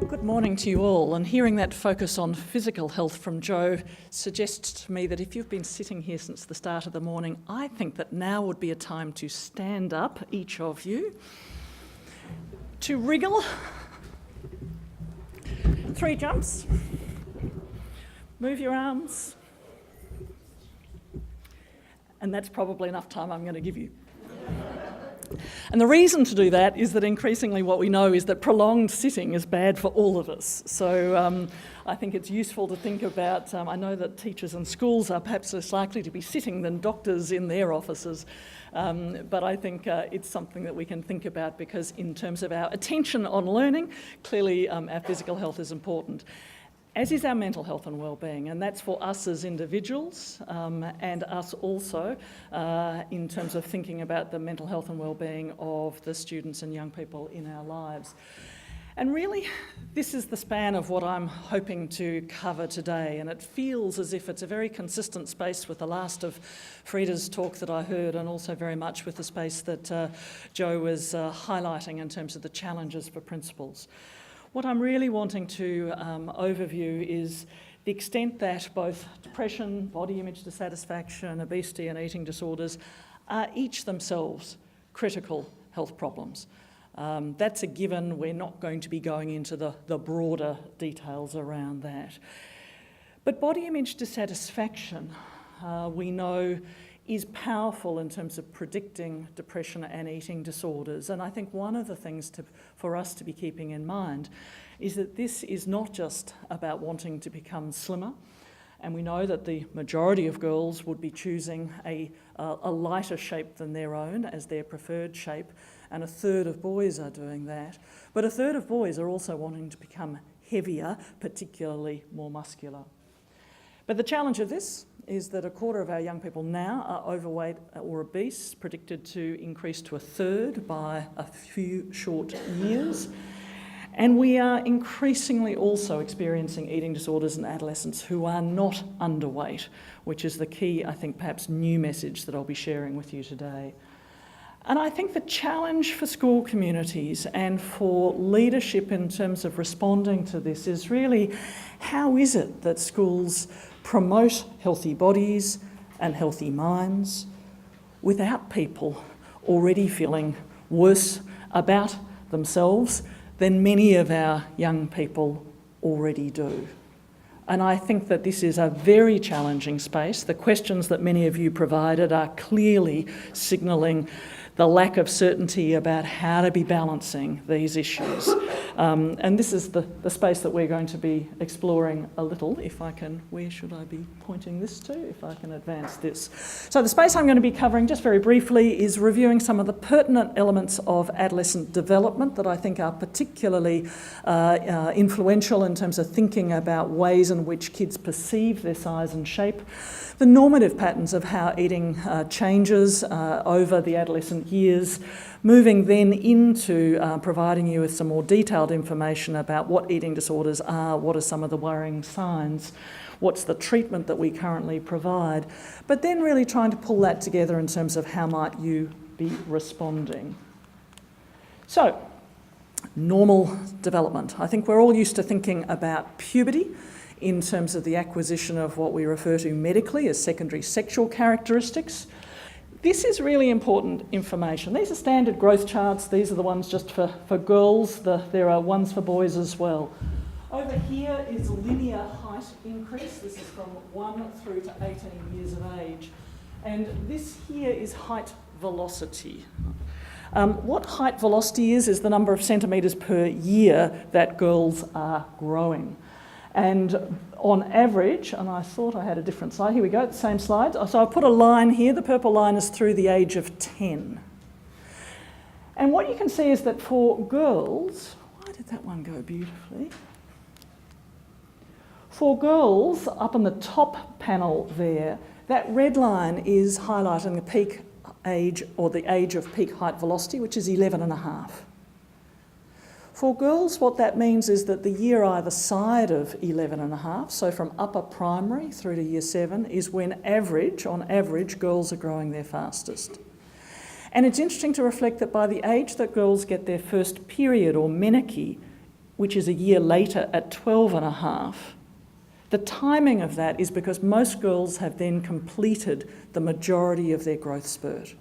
Good morning to you all, and hearing that focus on physical health from Joe suggests to me that if you've been sitting here since the start of the morning, I think that now would be a time to stand up, each of you, to wriggle, 3 jumps, move your arms, and that's probably enough time I'm going to give you. And the reason to do that is that increasingly what we know is that prolonged sitting is bad for all of us. So I think it's useful to think about, I know that teachers in schools are perhaps less likely to be sitting than doctors in their offices, but I think it's something that we can think about because in terms of our attention on learning, clearly our physical health is important. As is our mental health and wellbeing, and that's for us as individuals and us also in terms of thinking about the mental health and wellbeing of the students and young people in our lives. And really, this is the span of what I'm hoping to cover today, and it feels as if it's a very consistent space with the last of Frida's talk that I heard, and also very much with the space that Joe was highlighting in terms of the challenges for principals. What I'm really wanting to overview is the extent that both depression, body image dissatisfaction, obesity and eating disorders are each themselves critical health problems. That's a given. We're not going to be going into the broader details around that. But body image dissatisfaction, we know, is powerful in terms of predicting depression and eating disorders. And I think one of the things for us to be keeping in mind is that this is not just about wanting to become slimmer. And we know that the majority of girls would be choosing a lighter shape than their own as their preferred shape, and a third of boys are doing that. But a third of boys are also wanting to become heavier, particularly more muscular. But the challenge of this is that a quarter of our young people now are overweight or obese, predicted to increase to a third by a few short years. And we are increasingly also experiencing eating disorders in adolescents who are not underweight, which is the key, I think, perhaps new message that I'll be sharing with you today. And I think the challenge for school communities and for leadership in terms of responding to this is really, how is it that schools promote healthy bodies and healthy minds without people already feeling worse about themselves than many of our young people already do? And I think that this is a very challenging space. The questions that many of you provided are clearly signalling the lack of certainty about how to be balancing these issues. And this is the space that we're going to be exploring a little. If I can, where should I be pointing this to? If I can advance this. So the space I'm going to be covering just very briefly is reviewing some of the pertinent elements of adolescent development that I think are particularly influential in terms of thinking about ways in which kids perceive their size and shape, the normative patterns of how eating changes over the adolescent years, moving then into providing you with some more detailed information about what eating disorders are, what are some of the worrying signs, what's the treatment that we currently provide, but then really trying to pull that together in terms of how might you be responding. So, normal development. I think we're all used to thinking about puberty in terms of the acquisition of what we refer to medically as secondary sexual characteristics. This is really important information. These are standard growth charts. These are the ones just for girls. There are ones for boys as well. Over here is linear height increase. This is from 1 through to 18 years of age. And this here is height velocity. What height velocity is the number of centimetres per year that girls are growing. And on average, and I thought I had a different slide, here we go, the same slide. So I've put a line here, the purple line is through the age of 10. And what you can see is that for girls, why did that one go beautifully? For girls, up in the top panel there, that red line is highlighting the peak age, or the age of peak height velocity, which is 11.5. For girls, what that means is that the year either side of 11.5, so from upper primary through to year 7, is when on average, girls are growing their fastest. And it's interesting to reflect that by the age that girls get their first period or menarche, which is a year later at 12 and a half, the timing of that is because most girls have then completed the majority of their growth spurt.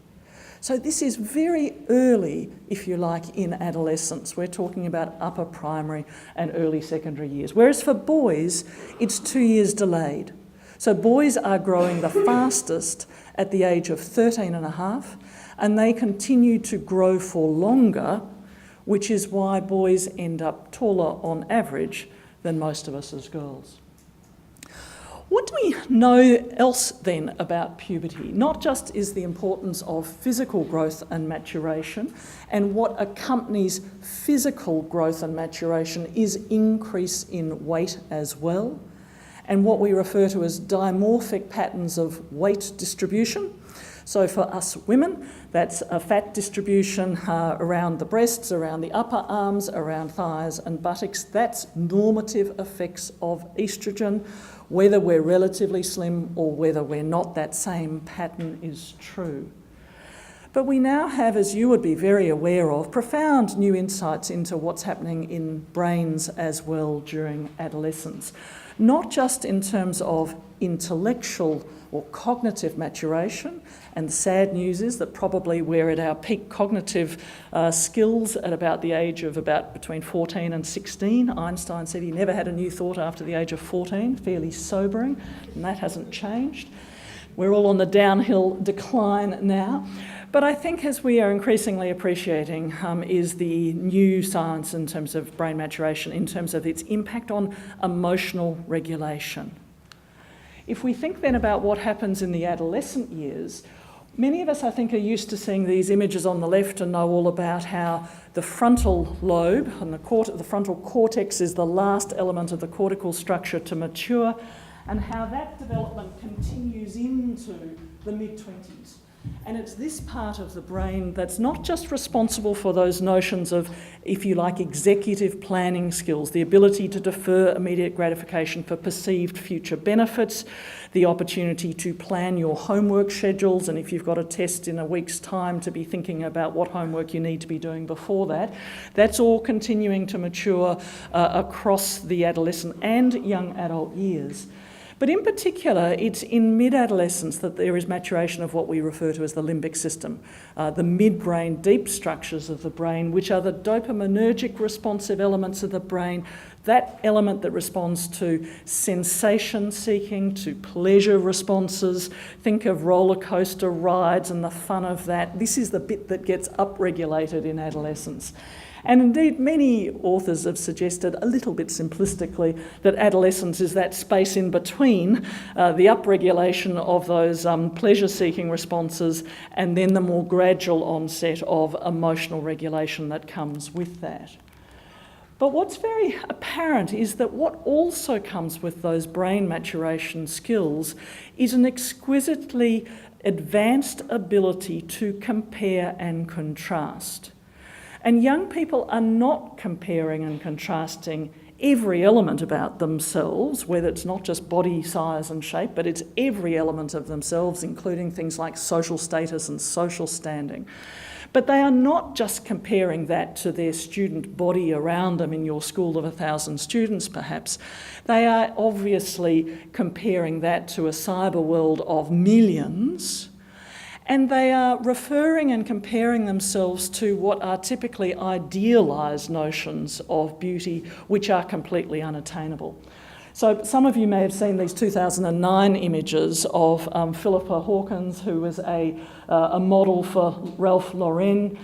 So this is very early, if you like, in adolescence. We're talking about upper primary and early secondary years. Whereas for boys, it's 2 years delayed. So boys are growing the fastest at the age of 13 and a half, and they continue to grow for longer, which is why boys end up taller on average than most of us as girls. What do we know else then about puberty? Not just is the importance of physical growth and maturation, and what accompanies physical growth and maturation is increase in weight as well, and what we refer to as dimorphic patterns of weight distribution. So for us women, that's a fat distribution around the breasts, around the upper arms, around thighs and buttocks. That's normative effects of estrogen. Whether we're relatively slim or whether we're not, that same pattern is true. But we now have, as you would be very aware of, profound new insights into what's happening in brains as well during adolescence. Not just in terms of intellectual or cognitive maturation, and the sad news is that probably we're at our peak cognitive skills at about the age of about between 14 and 16. Einstein said he never had a new thought after the age of 14, fairly sobering, and that hasn't changed. We're all on the downhill decline now. But I think as we are increasingly appreciating is the new science in terms of brain maturation, in terms of its impact on emotional regulation. If we think then about what happens in the adolescent years, many of us, I think, are used to seeing these images on the left and know all about how the frontal lobe and the frontal cortex is the last element of the cortical structure to mature, and how that development continues into the mid-20s. And it's this part of the brain that's not just responsible for those notions of, if you like, executive planning skills, the ability to defer immediate gratification for perceived future benefits, the opportunity to plan your homework schedules, and if you've got a test in a week's time, to be thinking about what homework you need to be doing before that. That's all continuing to mature across the adolescent and young adult years. But in particular, it's in mid-adolescence that there is maturation of what we refer to as the limbic system, the midbrain deep structures of the brain, which are the dopaminergic responsive elements of the brain, that element that responds to sensation seeking, to pleasure responses. Think of roller coaster rides and the fun of that. This is the bit that gets upregulated in adolescence. And indeed, many authors have suggested, a little bit simplistically, that adolescence is that space in between the upregulation of those pleasure-seeking responses and then the more gradual onset of emotional regulation that comes with that. But what's very apparent is that what also comes with those brain maturation skills is an exquisitely advanced ability to compare and contrast. And young people are not comparing and contrasting every element about themselves, whether it's not just body size and shape, but it's every element of themselves, including things like social status and social standing. But they are not just comparing that to their student body around them in your school of 1,000 students, perhaps. They are obviously comparing that to a cyber world of millions. And they are referring and comparing themselves to what are typically idealised notions of beauty, which are completely unattainable. So some of you may have seen these 2009 images of Philippa Hawkins, who was a model for Ralph Lauren.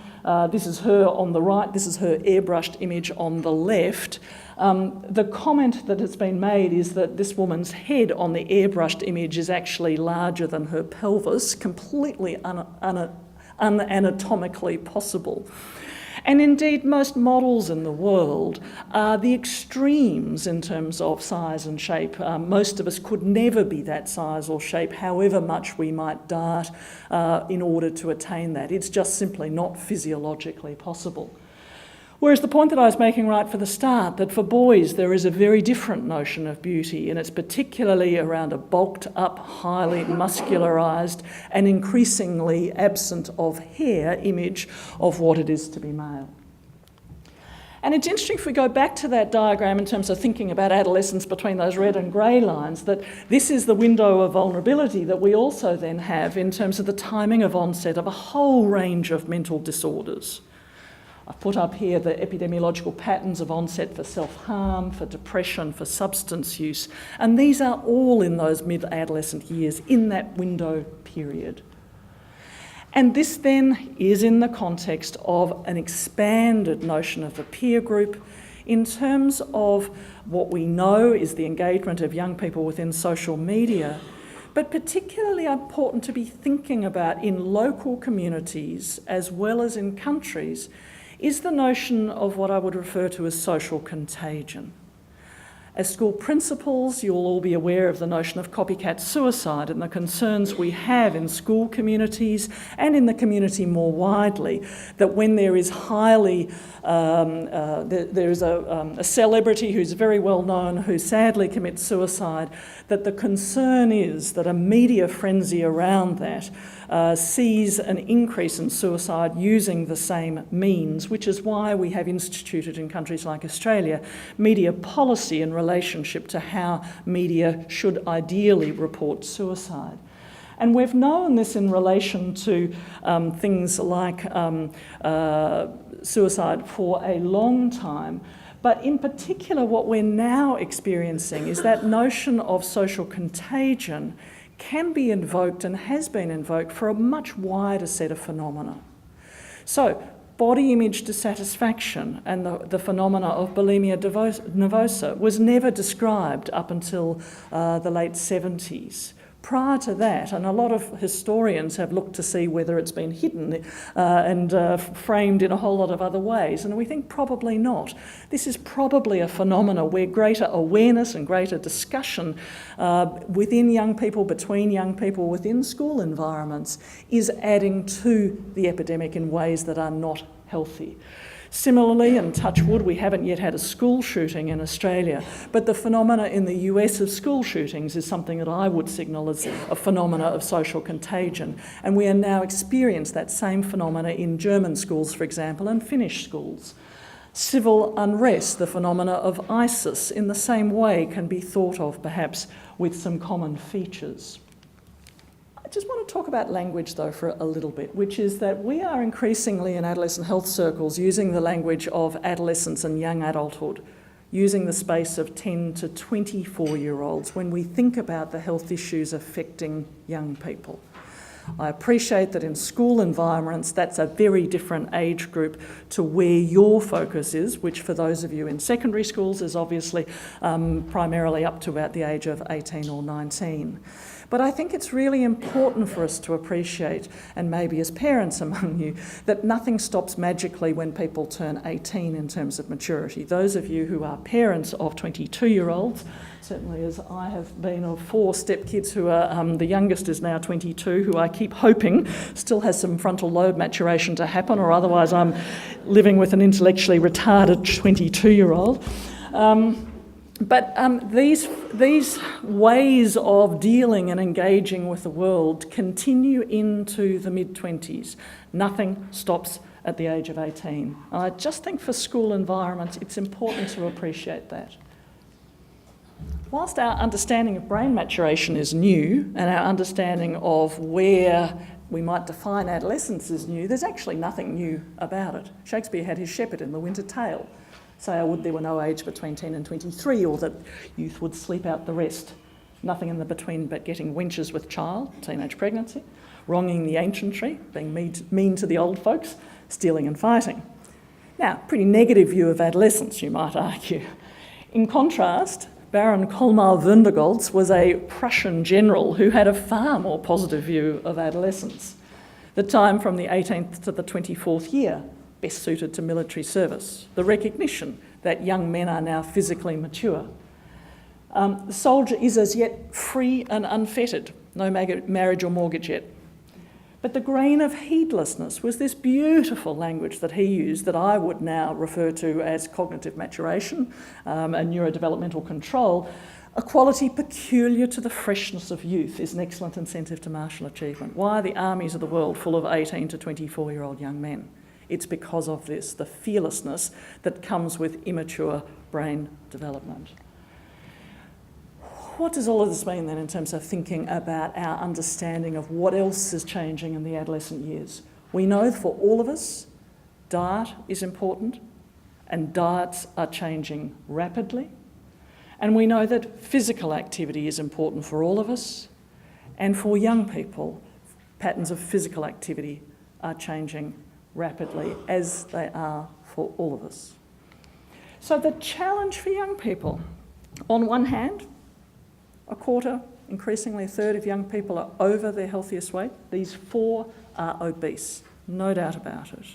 This is her on the right, this is her airbrushed image on the left. The comment that has been made is that this woman's head on the airbrushed image is actually larger than her pelvis, completely unanatomically possible. And indeed, most models in the world are the extremes in terms of size and shape. Most of us could never be that size or shape, however much we might dart in order to attain that. It's just simply not physiologically possible. Whereas the point that I was making right for the start, that for boys there is a very different notion of beauty, and it's particularly around a bulked up, highly muscularised and increasingly absent of hair image of what it is to be male. And it's interesting if we go back to that diagram in terms of thinking about adolescence between those red and grey lines, that this is the window of vulnerability that we also then have in terms of the timing of onset of a whole range of mental disorders. I've put up here the epidemiological patterns of onset for self-harm, for depression, for substance use, and these are all in those mid-adolescent years, in that window period. And this then is in the context of an expanded notion of a peer group in terms of what we know is the engagement of young people within social media, but particularly important to be thinking about in local communities as well as in countries is the notion of what I would refer to as social contagion. As school principals, you'll all be aware of the notion of copycat suicide and the concerns we have in school communities and in the community more widely, that when there is there's a celebrity who's very well known who sadly commits suicide, that the concern is that a media frenzy around that sees an increase in suicide using the same means, which is why we have instituted in countries like Australia media policy in relationship to how media should ideally report suicide. And we've known this in relation to things like suicide for a long time. But in particular, what we're now experiencing is that notion of social contagion can be invoked and has been invoked for a much wider set of phenomena. So, body image dissatisfaction and the phenomena of bulimia nervosa was never described up until the late 70s. Prior to that, and a lot of historians have looked to see whether it's been hidden and framed in a whole lot of other ways, and we think probably not. This is probably a phenomena where greater awareness and greater discussion within young people, between young people, within school environments is adding to the epidemic in ways that are not healthy. Similarly, and touch wood, we haven't yet had a school shooting in Australia, but the phenomena in the US of school shootings is something that I would signal as a phenomena of social contagion. And we are now experiencing that same phenomena in German schools, for example, and Finnish schools. Civil unrest, the phenomena of ISIS, in the same way can be thought of perhaps with some common features. I just want to talk about language though for a little bit, which is that we are increasingly in adolescent health circles using the language of adolescence and young adulthood, using the space of 10 to 24-year-olds when we think about the health issues affecting young people. I appreciate that in school environments that's a very different age group to where your focus is, which for those of you in secondary schools is obviously primarily up to about the age of 18 or 19. But I think it's really important for us to appreciate, and maybe as parents among you, that nothing stops magically when people turn 18 in terms of maturity. Those of you who are parents of 22-year-olds, certainly as I have been of 4 stepkids who are, the youngest is now 22, who I keep hoping still has some frontal lobe maturation to happen, or otherwise I'm living with an intellectually retarded 22-year-old. But these ways of dealing and engaging with the world continue into the mid-20s. Nothing stops at the age of 18. And I just think for school environments, it's important to appreciate that. Whilst our understanding of brain maturation is new and our understanding of where we might define adolescence as new, there's actually nothing new about it. Shakespeare had his shepherd in The Winter Tale. Say I would there were no age between 10 and 23, or that youth would sleep out the rest. Nothing in the between but getting wenches with child, teenage pregnancy, wronging the ancientry, being mean to the old folks, stealing and fighting. Now, pretty negative view of adolescence, you might argue. In contrast, Baron Colmar-Wundergoltz was a Prussian general who had a far more positive view of adolescence. The time from the 18th to the 24th year, best suited to military service. The recognition that young men are now physically mature. The soldier is as yet free and unfettered, no marriage or mortgage yet. But the grain of heedlessness was this beautiful language that he used that I would now refer to as cognitive maturation and neurodevelopmental control. A quality peculiar to the freshness of youth is an excellent incentive to martial achievement. Why are the armies of the world full of 18 to 24-year-old young men? It's because of this, the fearlessness that comes with immature brain development. What does all of this mean then in terms of thinking about our understanding of what else is changing in the adolescent years? We know for all of us, diet is important, and diets are changing rapidly. And we know that physical activity is important for all of us, and for young people, patterns of physical activity are changing rapidly, as they are for all of us. So the challenge for young people, on one hand, a quarter, increasingly a third of young people are over their healthiest weight. These 4 are obese, no doubt about it.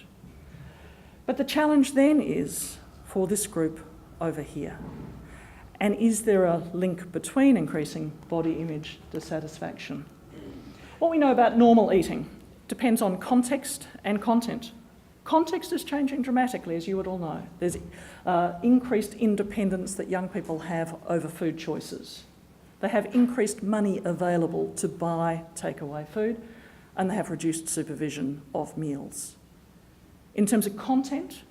But the challenge then is for this group over here. And is there a link between increasing body image dissatisfaction? What we know about normal eating depends on context and content. Context is changing dramatically, as you would all know. There's increased independence that young people have over food choices. They have increased money available to buy takeaway food, and they have reduced supervision of meals. In terms of content,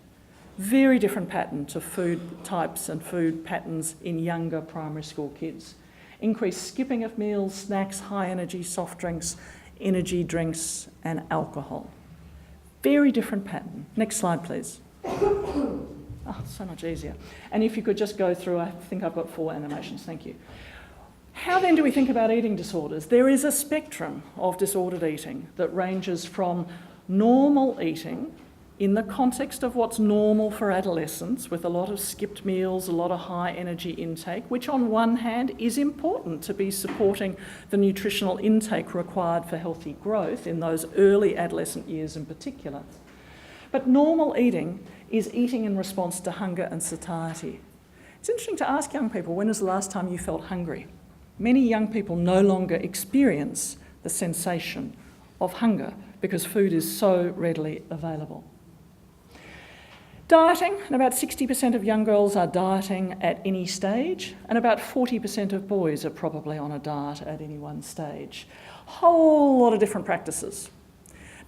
very different pattern to food types and food patterns in younger primary school kids. Increased skipping of meals, snacks, high energy soft drinks, energy drinks and alcohol. Very different pattern. Next slide, please. Oh, so much easier. And if you could just go through, I think I've got 4 animations, thank you. How then do we think about eating disorders? There is a spectrum of disordered eating that ranges from normal eating in the context of what's normal for adolescents, with a lot of skipped meals, a lot of high energy intake, which on one hand is important to be supporting the nutritional intake required for healthy growth in those early adolescent years in particular. But normal eating is eating in response to hunger and satiety. It's interesting to ask young people, when was the last time you felt hungry? Many young people no longer experience the sensation of hunger because food is so readily available. Dieting, and about 60% of young girls are dieting at any stage, and about 40% of boys are probably on a diet at any one stage. Whole lot of different practices.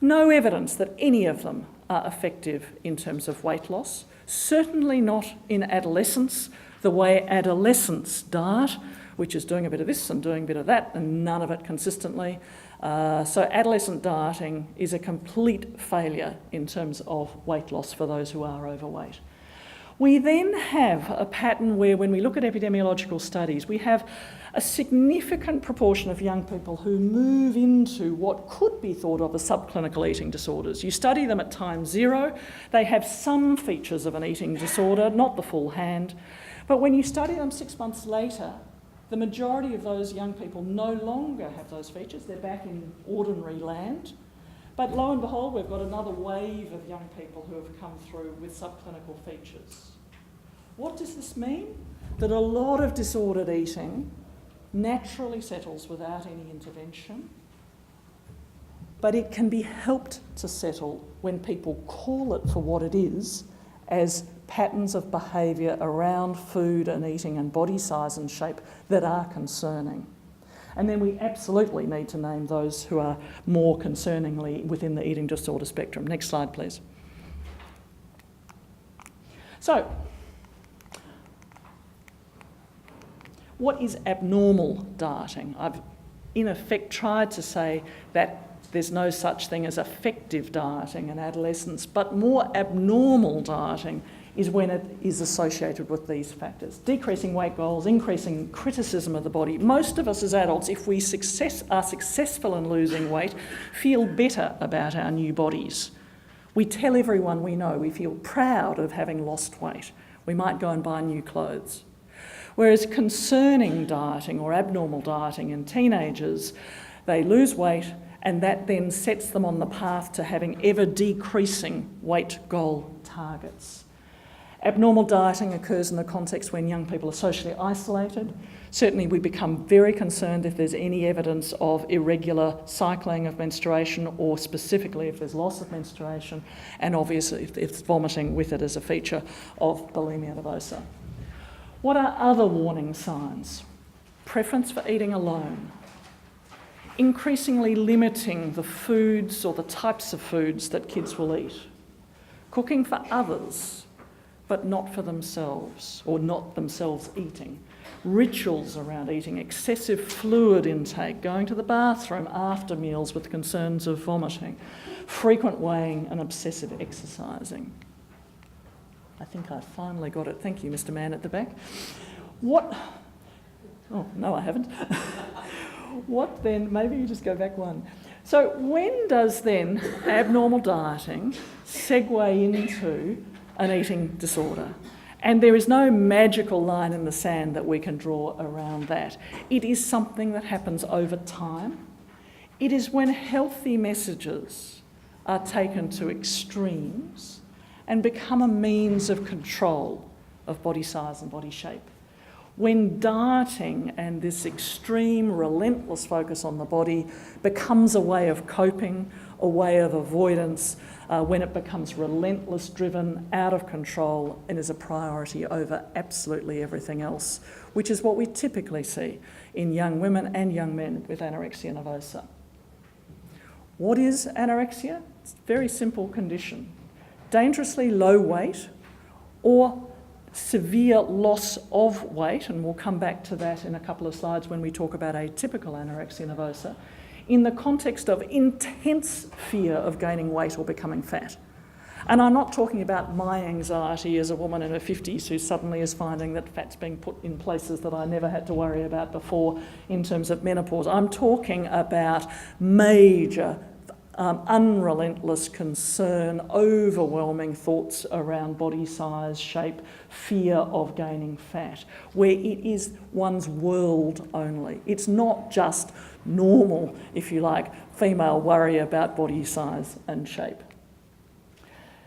No evidence that any of them are effective in terms of weight loss, certainly not in adolescence, the way adolescents diet, which is doing a bit of this and doing a bit of that, and none of it consistently. So adolescent dieting is a complete failure in terms of weight loss for those who are overweight. We then have a pattern where, when we look at epidemiological studies, we have a significant proportion of young people who move into what could be thought of as subclinical eating disorders. You study them at time 0, they have some features of an eating disorder, not the full hand, but when you study them 6 months later, the majority of those young people no longer have those features. They're back in ordinary land. But lo and behold, we've got another wave of young people who have come through with subclinical features. What does this mean? That a lot of disordered eating naturally settles without any intervention, but it can be helped to settle when people call it for what it is, as patterns of behaviour around food and eating and body size and shape that are concerning. And then we absolutely need to name those who are more concerningly within the eating disorder spectrum. Next slide, please. So, what is abnormal dieting? I've in effect tried to say that there's no such thing as effective dieting in adolescence, but more abnormal dieting is when it is associated with these factors. Decreasing weight goals, increasing criticism of the body. Most of us as adults, if we are successful in losing weight, feel better about our new bodies. We tell everyone we know, we feel proud of having lost weight. We might go and buy new clothes. Whereas concerning dieting or abnormal dieting in teenagers, they lose weight, and that then sets them on the path to having ever decreasing weight goal targets. Abnormal dieting occurs in the context when young people are socially isolated. Certainly we become very concerned if there's any evidence of irregular cycling of menstruation, or specifically if there's loss of menstruation, and obviously if it's vomiting with it as a feature of bulimia nervosa. What are other warning signs? Preference for eating alone. Increasingly limiting the foods or the types of foods that kids will eat. cooking for others, but not for themselves, or not themselves eating. Rituals around eating, excessive fluid intake, going to the bathroom after meals with concerns of vomiting, frequent weighing and obsessive exercising. I think I finally got it. Thank you, Mr. Man at the back. Oh, no, I haven't. What then, maybe you just go back one. So when does then abnormal dieting segue into an eating disorder? And there is no magical line in the sand that we can draw around that. It is something that happens over time. It is when healthy messages are taken to extremes and become a means of control of body size and body shape. When dieting and this extreme, relentless focus on the body becomes a way of coping, a way of avoidance, when it becomes relentless, driven, out of control, and is a priority over absolutely everything else, which is what we typically see in young women and young men with anorexia nervosa. What is anorexia? It's a very simple condition. Dangerously low weight or severe loss of weight, and we'll come back to that in a couple of slides when we talk about atypical anorexia nervosa, in the context of intense fear of gaining weight or becoming fat. And I'm not talking about my anxiety as a woman in her 50s who suddenly is finding that fat's being put in places that I never had to worry about before in terms of menopause. I'm talking about major unrelentless concern, overwhelming thoughts around body size, shape, fear of gaining fat, where it is one's world only. It's not just normal, if you like, female worry about body size and shape.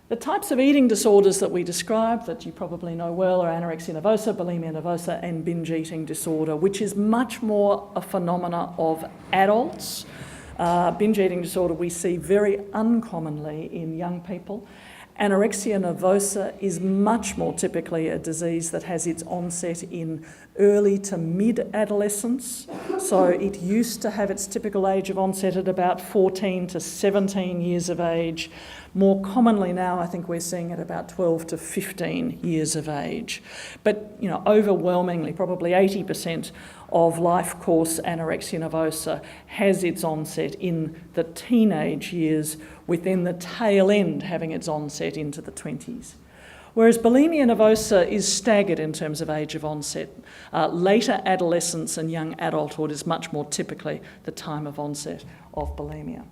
The types of eating disorders that we describe, that you probably know well, are anorexia nervosa, bulimia nervosa, and binge eating disorder, which is much more a phenomena of adults. Binge eating disorder we see very uncommonly in young people. Anorexia nervosa is much more typically a disease that has its onset in early to mid-adolescence. So it used to have its typical age of onset at about 14 to 17 years of age. More commonly now, I think we're seeing at about 12 to 15 years of age. But, overwhelmingly, probably 80% of life course anorexia nervosa has its onset in the teenage years, within the tail end having its onset into the 20s. Whereas bulimia nervosa is staggered in terms of age of onset. Later adolescence and young adulthood is much more typically the time of onset of bulimia.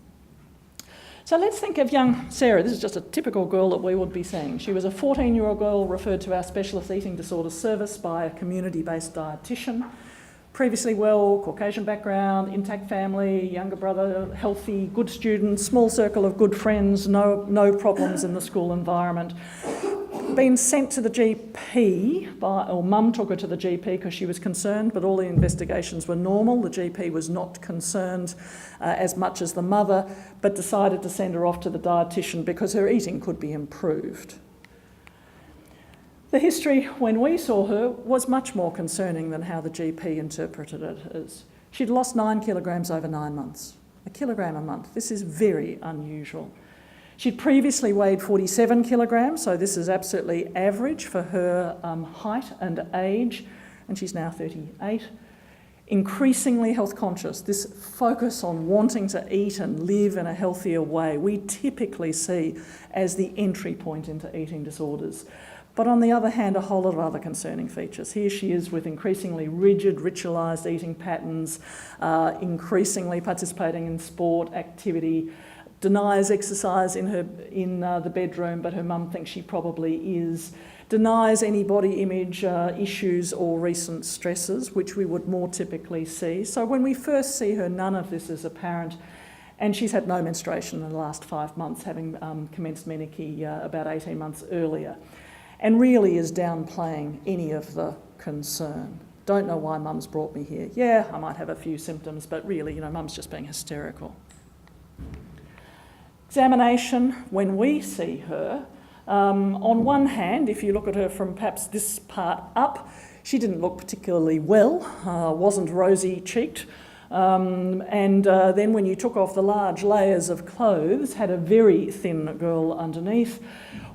So let's think of young Sarah. This is just a typical girl that we would be seeing. She was a 14-year-old girl referred to our specialist eating disorders service by a community-based dietitian. Previously well, Caucasian background, intact family, younger brother, healthy, good student, small circle of good friends, no problems in the school environment. Been sent to the GP, or mum took her to the GP because she was concerned, but all the investigations were normal. The GP was not concerned as much as the mother, but decided to send her off to the dietitian because her eating could be improved. The history, when we saw her, was much more concerning than how the GP interpreted it as. She'd lost 9 kilograms over 9 months. 1 kilogram a month. This is very unusual. She'd previously weighed 47 kilograms, so this is absolutely average for her height and age, and she's now 38. Increasingly health conscious, this focus on wanting to eat and live in a healthier way, we typically see as the entry point into eating disorders. But on the other hand, a whole lot of other concerning features. Here she is with increasingly rigid, ritualised eating patterns, increasingly participating in sport, activity, denies exercise in the bedroom, but her mum thinks she probably is, denies any body image issues or recent stresses, which we would more typically see. So when we first see her, none of this is apparent, and she's had no menstruation in the last 5 months, having commenced menarche about 18 months earlier, and really is downplaying any of the concern. Don't know why mum's brought me here. Yeah, I might have a few symptoms, but really, mum's just being hysterical. Examination, when we see her, on one hand, if you look at her from perhaps this part up, she didn't look particularly well, wasn't rosy-cheeked, and then when you took off the large layers of clothes, had a very thin girl underneath,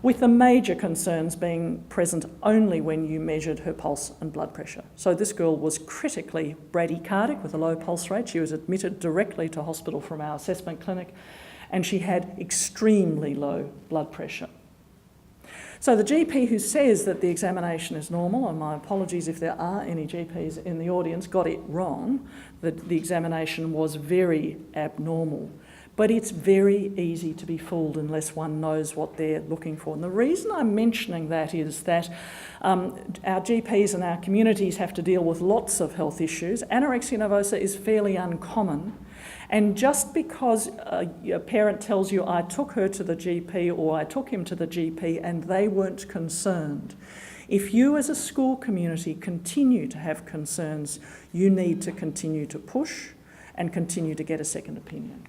with the major concerns being present only when you measured her pulse and blood pressure. So this girl was critically bradycardic with a low pulse rate. She was admitted directly to hospital from our assessment clinic, and she had extremely low blood pressure. So the GP who says that the examination is normal, and my apologies if there are any GPs in the audience, got it wrong, that the examination was very abnormal. But it's very easy to be fooled unless one knows what they're looking for. And the reason I'm mentioning that is that our GPs and our communities have to deal with lots of health issues. Anorexia nervosa is fairly uncommon. And just because a parent tells you, I took her to the GP or I took him to the GP and they weren't concerned, if you as a school community continue to have concerns, you need to continue to push and continue to get a second opinion.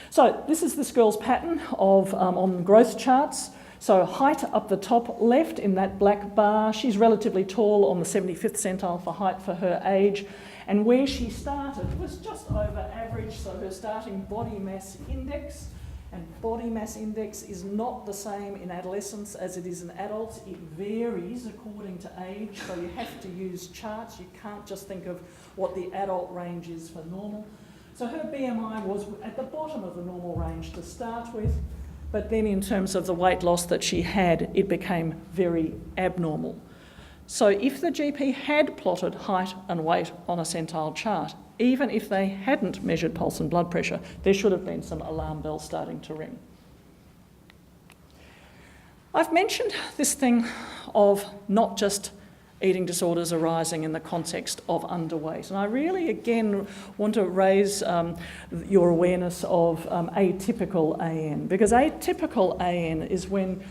So this is this girl's pattern of on growth charts. So height up the top left in that black bar. She's relatively tall, on the 75th centile for height for her age. And where she started was just over average, so her starting body mass index. And body mass index is not the same in adolescents as it is in adults. It varies according to age, so you have to use charts. You can't just think of what the adult range is for normal. So her BMI was at the bottom of the normal range to start with, but then in terms of the weight loss that she had, it became very abnormal. So if the GP had plotted height and weight on a centile chart, even if they hadn't measured pulse and blood pressure, there should have been some alarm bells starting to ring. I've mentioned this thing of not just eating disorders arising in the context of underweight. And I really, again, want to raise your awareness of atypical AN, because atypical AN is when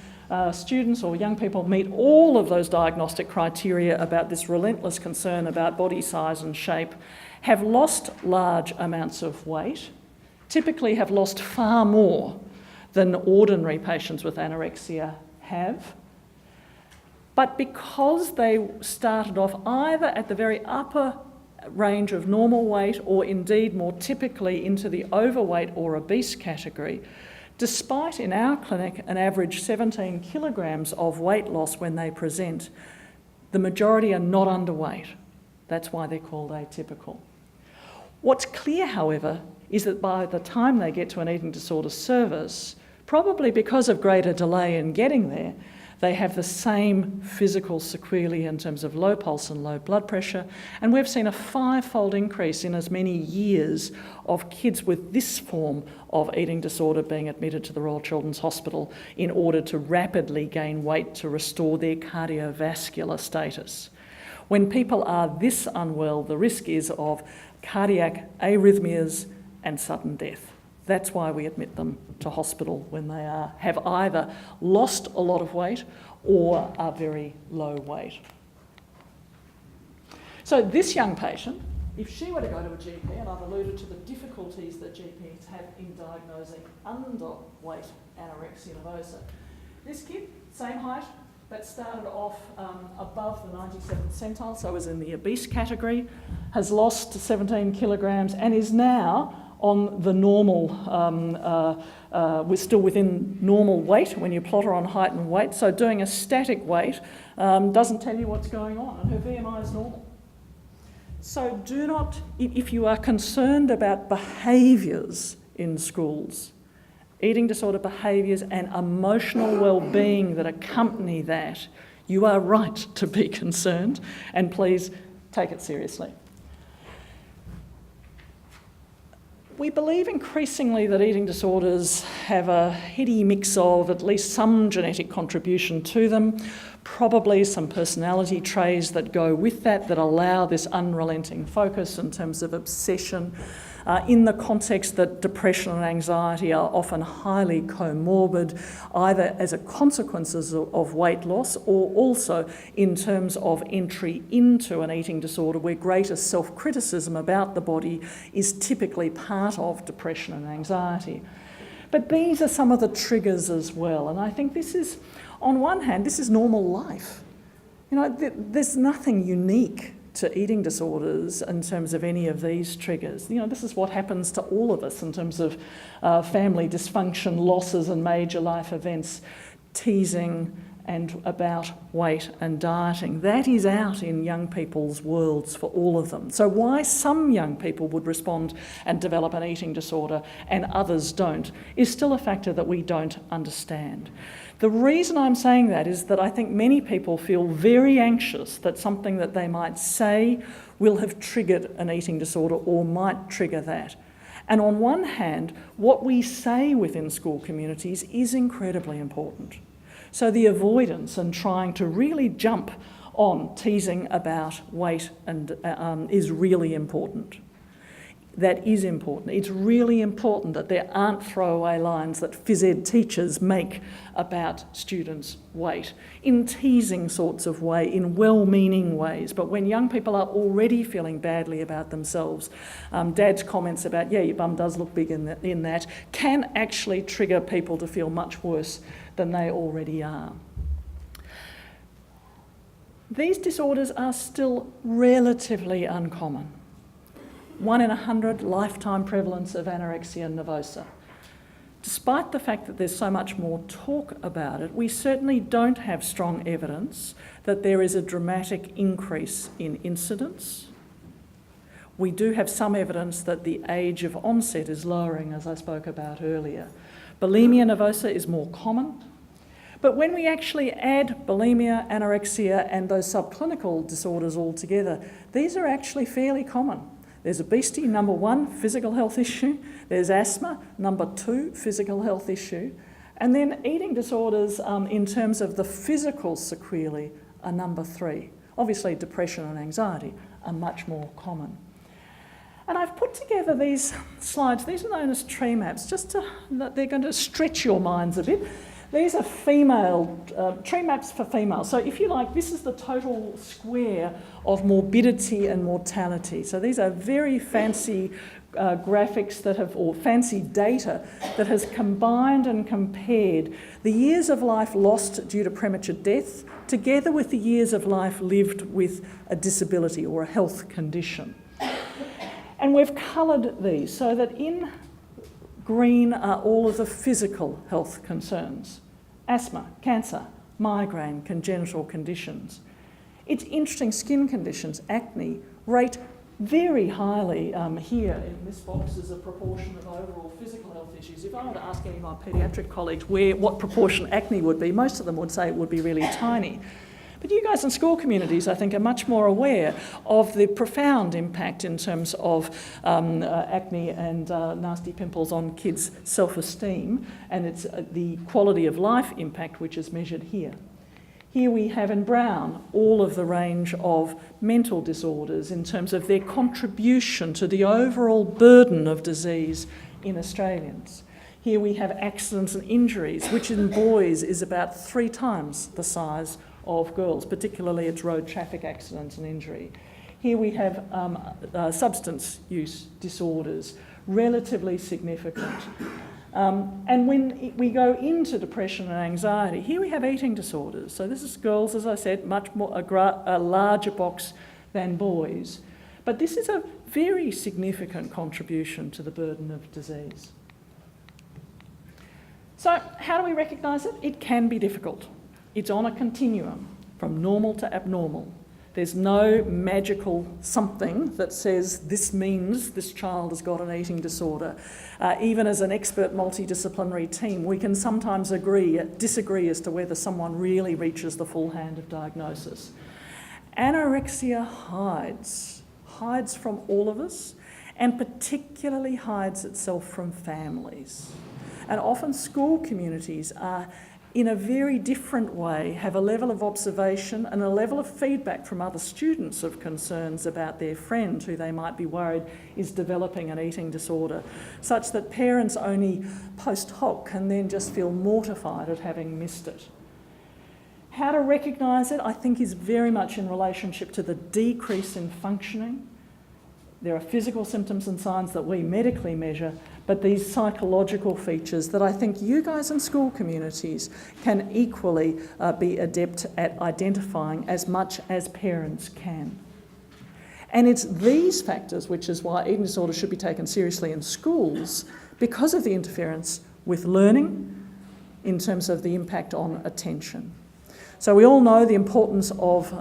students or young people meet all of those diagnostic criteria about this relentless concern about body size and shape, have lost large amounts of weight, typically have lost far more than ordinary patients with anorexia have. But because they started off either at the very upper range of normal weight or indeed more typically into the overweight or obese category, despite in our clinic an average 17 kilograms of weight loss when they present, the majority are not underweight. That's why they're called atypical. What's clear, however, is that by the time they get to an eating disorder service, probably because of greater delay in getting there, they have the same physical sequelae in terms of low pulse and low blood pressure, and we've seen a 5-fold increase in as many years of kids with this form of eating disorder being admitted to the Royal Children's Hospital in order to rapidly gain weight to restore their cardiovascular status. When people are this unwell, the risk is of cardiac arrhythmias and sudden death. That's why we admit them to hospital when they have either lost a lot of weight or are very low weight. So this young patient, if she were to go to a GP, and I've alluded to the difficulties that GPs have in diagnosing underweight anorexia nervosa, this kid, same height, but started off above the 97th centile, so was in the obese category, has lost 17 kilograms and is now on the normal, we're still within normal weight when you plot her on height and weight. So doing a static weight doesn't tell you what's going on, and her BMI is normal. So do not, if you are concerned about behaviours in schools, eating disorder behaviours and emotional well-being that accompany that, you are right to be concerned, and please take it seriously. We believe increasingly that eating disorders have a heady mix of at least some genetic contribution to them, probably some personality traits that go with that allow this unrelenting focus in terms of obsession, in the context that depression and anxiety are often highly comorbid, either as a consequence of weight loss or also in terms of entry into an eating disorder where greater self-criticism about the body is typically part of depression and anxiety. But these are some of the triggers as well, and I think this is, on one hand, this is normal life. You know, there's nothing unique to eating disorders in terms of any of these triggers. You know, this is what happens to all of us in terms of family dysfunction, losses and major life events. teasing, and about weight and dieting. That is out in young people's worlds for all of them. So why some young people would respond and develop an eating disorder and others don't is still a factor that we don't understand. The reason I'm saying that is that I think many people feel very anxious that something that they might say will have triggered an eating disorder or might trigger that. And on one hand, what we say within school communities is incredibly important. So the avoidance and trying to really jump on teasing about weight and is really important. That is important. It's really important that there aren't throwaway lines that phys ed teachers make about students' weight in teasing sorts of way, in well-meaning ways. But when young people are already feeling badly about themselves, Dad's comments about, yeah, your bum does look big in that, can actually trigger people to feel much worse than they already are. These disorders are still relatively uncommon. 1 in 100 lifetime prevalence of anorexia nervosa. Despite the fact that there's so much more talk about it, we certainly don't have strong evidence that there is a dramatic increase in incidence. We do have some evidence that the age of onset is lowering, as I spoke about earlier. Bulimia nervosa is more common, but when we actually add bulimia, anorexia and those subclinical disorders all together, these are actually fairly common. There's obesity, number 1, physical health issue. There's asthma, number 2, physical health issue. And then eating disorders in terms of the physical sequelae are number 3. Obviously, depression and anxiety are much more common. And I've put together these slides. These are known as tree maps, they're going to stretch your minds a bit. These are tree maps for females. So if you like, this is the total square of morbidity and mortality. So these are very fancy graphics or fancy data that has combined and compared the years of life lost due to premature death together with the years of life lived with a disability or a health condition. And we've coloured these so that in green are all of the physical health concerns. Asthma, cancer, migraine, congenital conditions. It's interesting, skin conditions, acne, rate very highly here in this box as a proportion of overall physical health issues. If I were to ask any of my paediatric colleagues what proportion acne would be, most of them would say it would be really tiny. But you guys in school communities, I think, are much more aware of the profound impact in terms of acne and nasty pimples on kids' self-esteem, and it's the quality of life impact which is measured here. Here we have in brown all of the range of mental disorders in terms of their contribution to the overall burden of disease in Australians. Here we have accidents and injuries, which in boys is about 3 times the size of girls, particularly its road traffic accidents and injury. Here we have substance use disorders, relatively significant. And when we go into depression and anxiety, here we have eating disorders. So this is girls, as I said, much more a larger box than boys. But this is a very significant contribution to the burden of disease. So how do we recognise it? It can be difficult. It's on a continuum from normal to abnormal. There's no magical something that says this means this child has got an eating disorder. Even as an expert multidisciplinary team, we can sometimes disagree as to whether someone really reaches the full hand of diagnosis. Anorexia hides from all of us, and particularly hides itself from families. And often school communities are in a very different way, have a level of observation and a level of feedback from other students of concerns about their friend who they might be worried is developing an eating disorder, such that parents only post hoc can then just feel mortified at having missed it. How to recognise it, I think, is very much in relationship to the decrease in functioning. There are physical symptoms and signs that we medically measure, but these psychological features that I think you guys in school communities can equally be adept at identifying as much as parents can. And it's these factors, which is why eating disorder should be taken seriously in schools, because of the interference with learning, in terms of the impact on attention. So we all know the importance of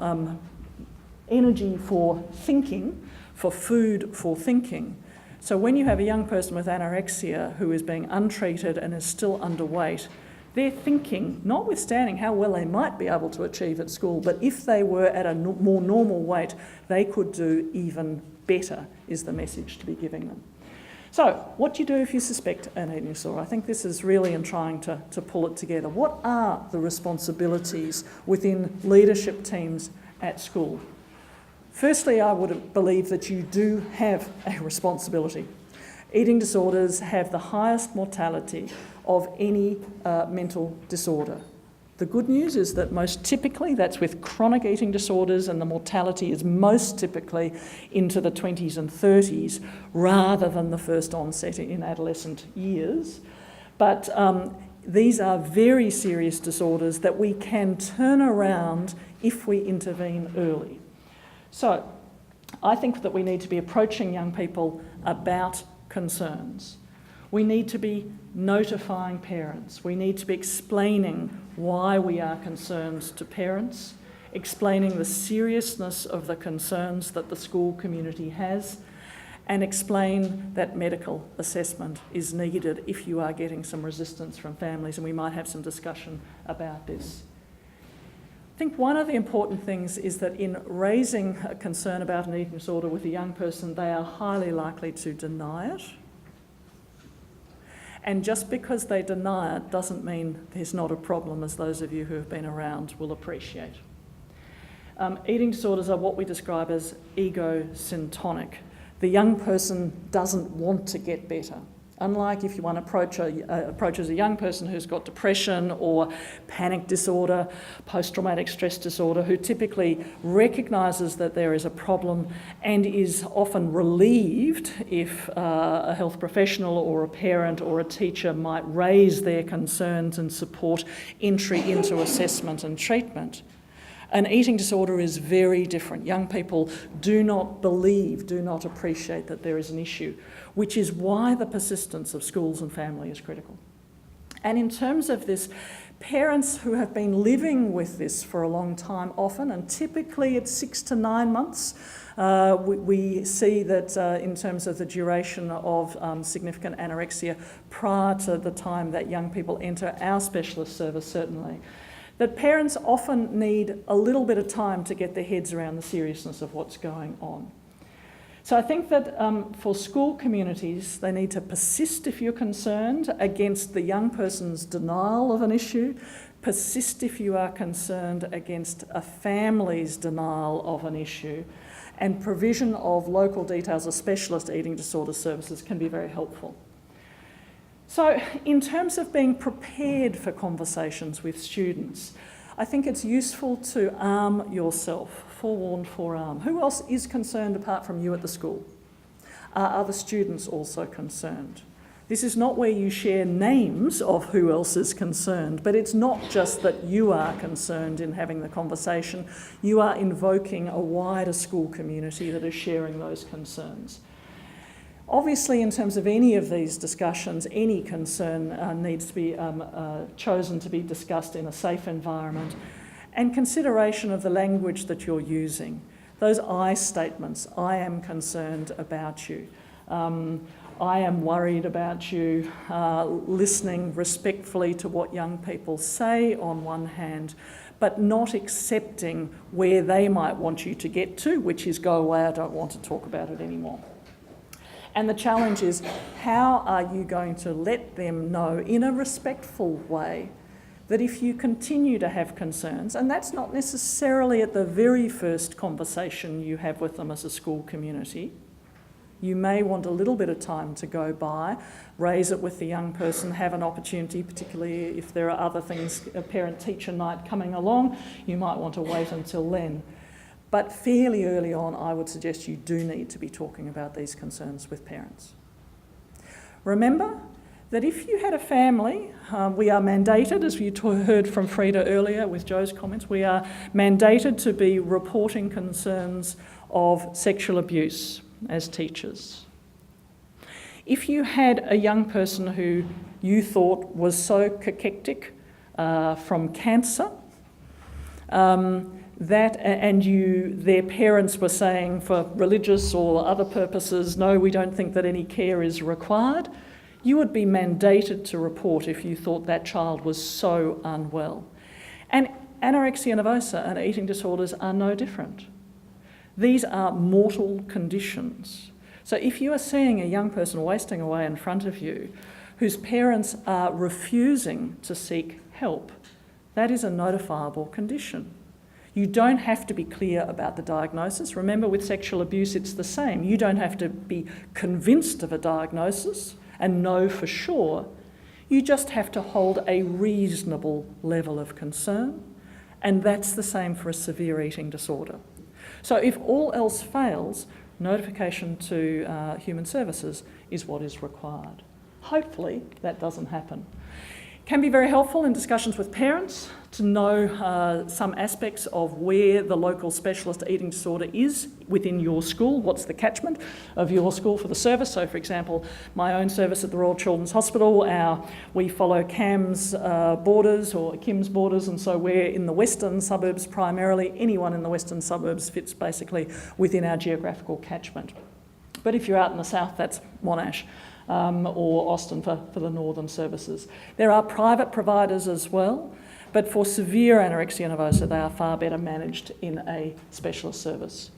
energy for thinking, for food for thinking. So when you have a young person with anorexia who is being untreated and is still underweight, their thinking, notwithstanding how well they might be able to achieve at school, but if they were at a more normal weight, they could do even better, is the message to be giving them. So, what do you do if you suspect an eating disorder? I think this is really in trying to pull it together. What are the responsibilities within leadership teams at school? Firstly, I would believe that you do have a responsibility. Eating disorders have the highest mortality of any mental disorder. The good news is that most typically that's with chronic eating disorders, and the mortality is most typically into the 20s and 30s rather than the first onset in adolescent years. But these are very serious disorders that we can turn around if we intervene early. So I think that we need to be approaching young people about concerns. We need to be notifying parents. We need to be explaining why we are concerned to parents, explaining the seriousness of the concerns that the school community has, and explain that medical assessment is needed if you are getting some resistance from families, and we might have some discussion about this. I think one of the important things is that in raising a concern about an eating disorder with a young person, they are highly likely to deny it. And just because they deny it doesn't mean there's not a problem, as those of you who have been around will appreciate. Eating disorders are what we describe as ego-syntonic. The young person doesn't want to get better. Unlike if you want to approach a young person who's got depression or panic disorder, post-traumatic stress disorder, who typically recognises that there is a problem and is often relieved if a health professional or a parent or a teacher might raise their concerns and support entry into assessment and treatment. An eating disorder is very different. Young people do not believe, do not appreciate that there is an issue, which is why the persistence of schools and family is critical. And in terms of this, parents who have been living with this for a long time often, and typically it's 6 to 9 months, we see that in terms of the duration of significant anorexia prior to the time that young people enter our specialist service, certainly, that parents often need a little bit of time to get their heads around the seriousness of what's going on. So I think that for school communities, they need to persist if you're concerned against the young person's denial of an issue, persist if you are concerned against a family's denial of an issue, and provision of local details of specialist eating disorder services can be very helpful. So in terms of being prepared for conversations with students, I think it's useful to arm yourself, forewarned, forearmed. Who else is concerned apart from you at the school? Are other students also concerned? This is not where you share names of who else is concerned, but it's not just that you are concerned in having the conversation. You are invoking a wider school community that is sharing those concerns. Obviously, in terms of any of these discussions, any concern needs to be chosen to be discussed in a safe environment, and consideration of the language that you're using. Those I statements, I am concerned about you, I am worried about you, listening respectfully to what young people say on one hand, but not accepting where they might want you to get to, which is go away, I don't want to talk about it anymore. And the challenge is, how are you going to let them know in a respectful way that if you continue to have concerns, and that's not necessarily at the very first conversation you have with them as a school community, you may want a little bit of time to go by, raise it with the young person, have an opportunity, particularly if there are other things, a parent-teacher night coming along, you might want to wait until then. But fairly early on, I would suggest you do need to be talking about these concerns with parents. Remember that if you had a family, we are mandated, as you heard from Frida earlier with Joe's comments, we are mandated to be reporting concerns of sexual abuse as teachers. If you had a young person who you thought was so cachectic from cancer their parents were saying for religious or other purposes, no, we don't think that any care is required, you would be mandated to report if you thought that child was so unwell. And anorexia nervosa and eating disorders are no different. These are mortal conditions. So if you are seeing a young person wasting away in front of you whose parents are refusing to seek help, that is a notifiable condition. You don't have to be clear about the diagnosis. Remember, with sexual abuse, it's the same. You don't have to be convinced of a diagnosis and know for sure. You just have to hold a reasonable level of concern, and that's the same for a severe eating disorder. So if all else fails, notification to human services is what is required. Hopefully that doesn't happen. Can be very helpful in discussions with parents to know some aspects of where the local specialist eating disorder is within your school, what's the catchment of your school for the service. So for example, my own service at the Royal Children's Hospital, we follow CAM's borders or Kim's borders, and so we're in the western suburbs primarily. Anyone in the western suburbs fits basically within our geographical catchment. But if you're out in the south, that's Monash. Or Austin for the northern services. There are private providers as well, but for severe anorexia nervosa, they are far better managed in a specialist service.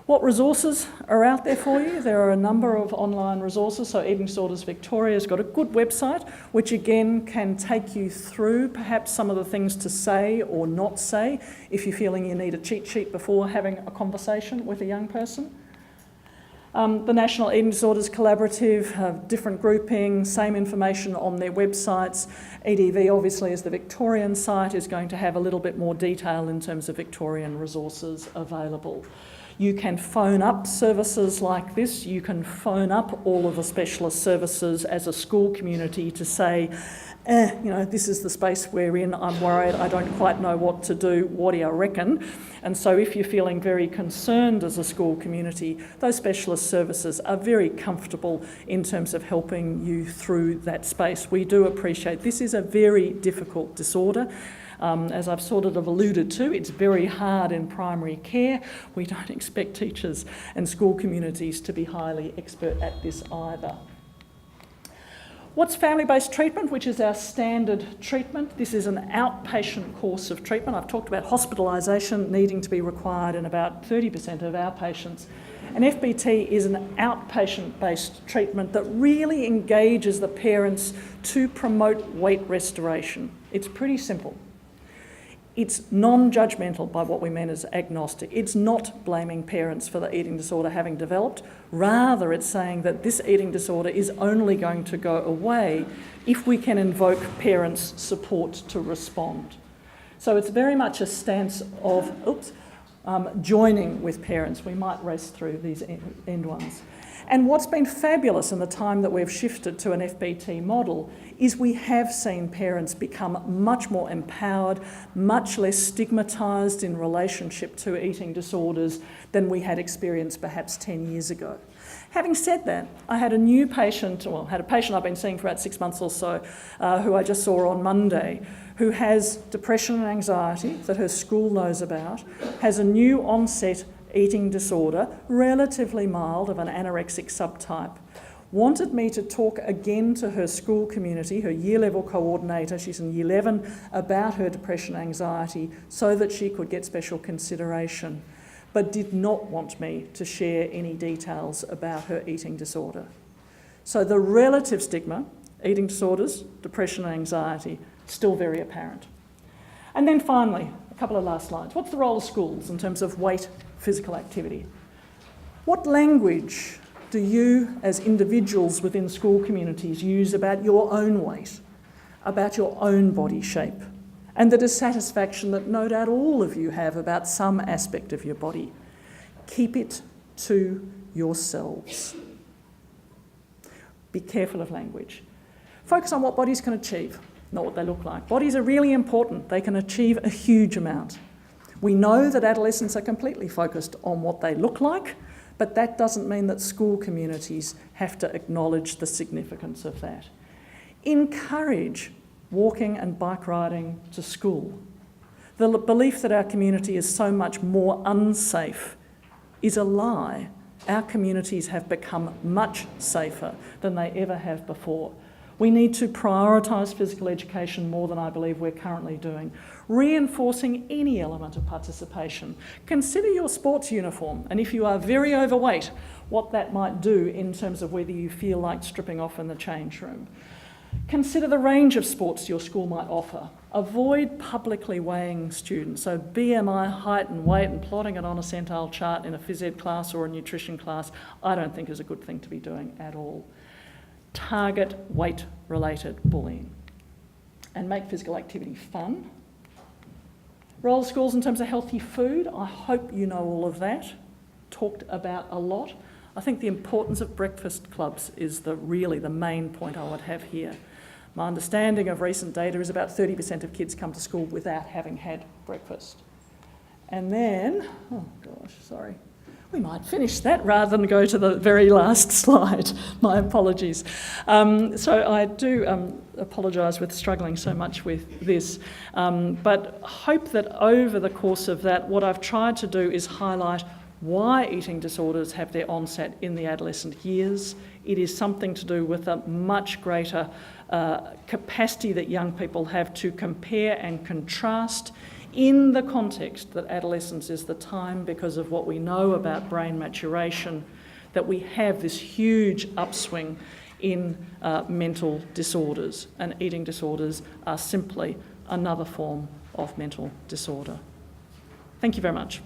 What resources are out there for you? There are a number of online resources. So Eating Disorders Victoria has got a good website, which again can take you through perhaps some of the things to say or not say if you're feeling you need a cheat sheet before having a conversation with a young person. The National Eating Disorders Collaborative have different grouping, same information on their websites. EDV, obviously, as the Victorian site, is going to have a little bit more detail in terms of Victorian resources available. You can phone up services like this. You can phone up all of the specialist services as a school community to say, this is the space we're in, I'm worried, I don't quite know what to do, what do you reckon? And so if you're feeling very concerned as a school community, those specialist services are very comfortable in terms of helping you through that space. We do appreciate this is a very difficult disorder. As I've sort of alluded to, it's very hard in primary care. We don't expect teachers and school communities to be highly expert at this either. What's family-based treatment, which is our standard treatment? This is an outpatient course of treatment. I've talked about hospitalisation needing to be required in about 30% of our patients. And FBT is an outpatient-based treatment that really engages the parents to promote weight restoration. It's pretty simple. It's non-judgmental by what we mean as agnostic. It's not blaming parents for the eating disorder having developed. Rather, it's saying that this eating disorder is only going to go away if we can invoke parents' support to respond. So it's very much a stance of joining with parents. We might race through these end ones. And what's been fabulous in the time that we've shifted to an FBT model is we have seen parents become much more empowered, much less stigmatised in relationship to eating disorders than we had experienced perhaps 10 years ago. Having said that, I had a patient I've been seeing for about 6 months or so, who I just saw on Monday, who has depression and anxiety that her school knows about, has a new onset eating disorder, relatively mild, of an anorexic subtype. Wanted me to talk again to her school community, her year level coordinator, she's in year 11, about her depression and anxiety so that she could get special consideration, but did not want me to share any details about her eating disorder. So the relative stigma, eating disorders, depression and anxiety, still very apparent. And then finally, a couple of last slides. What's the role of schools in terms of weight, physical activity? What language do you as individuals within school communities use about your own weight, about your own body shape, and the dissatisfaction that no doubt all of you have about some aspect of your body? Keep it to yourselves. Be careful of language. Focus on what bodies can achieve, not what they look like. Bodies are really important. They can achieve a huge amount. We know that adolescents are completely focused on what they look like, but that doesn't mean that school communities have to acknowledge the significance of that. encourage walking and bike riding to school. The belief that our community is so much more unsafe is a lie. Our communities have become much safer than they ever have before. We need to prioritise physical education more than I believe we're currently doing. Reinforcing any element of participation. Consider your sports uniform, and if you are very overweight, what that might do in terms of whether you feel like stripping off in the change room. Consider the range of sports your school might offer. Avoid publicly weighing students, so BMI, height and weight, and plotting it on a centile chart in a phys ed class or a nutrition class, I don't think is a good thing to be doing at all. Target weight-related bullying and make physical activity fun. Role of schools in terms of healthy food, I hope you know all of that, talked about a lot. I think the importance of breakfast clubs is really the main point I would have here. My understanding of recent data is about 30% of kids come to school without having had breakfast. And then, oh gosh, sorry. We might finish that rather than go to the very last slide. My apologies. So I do apologise with struggling so much with this, but hope that over the course of that, what I've tried to do is highlight why eating disorders have their onset in the adolescent years. It is something to do with a much greater capacity that young people have to compare and contrast in the context that adolescence is the time, because of what we know about brain maturation, that we have this huge upswing in mental disorders, and eating disorders are simply another form of mental disorder. Thank you very much.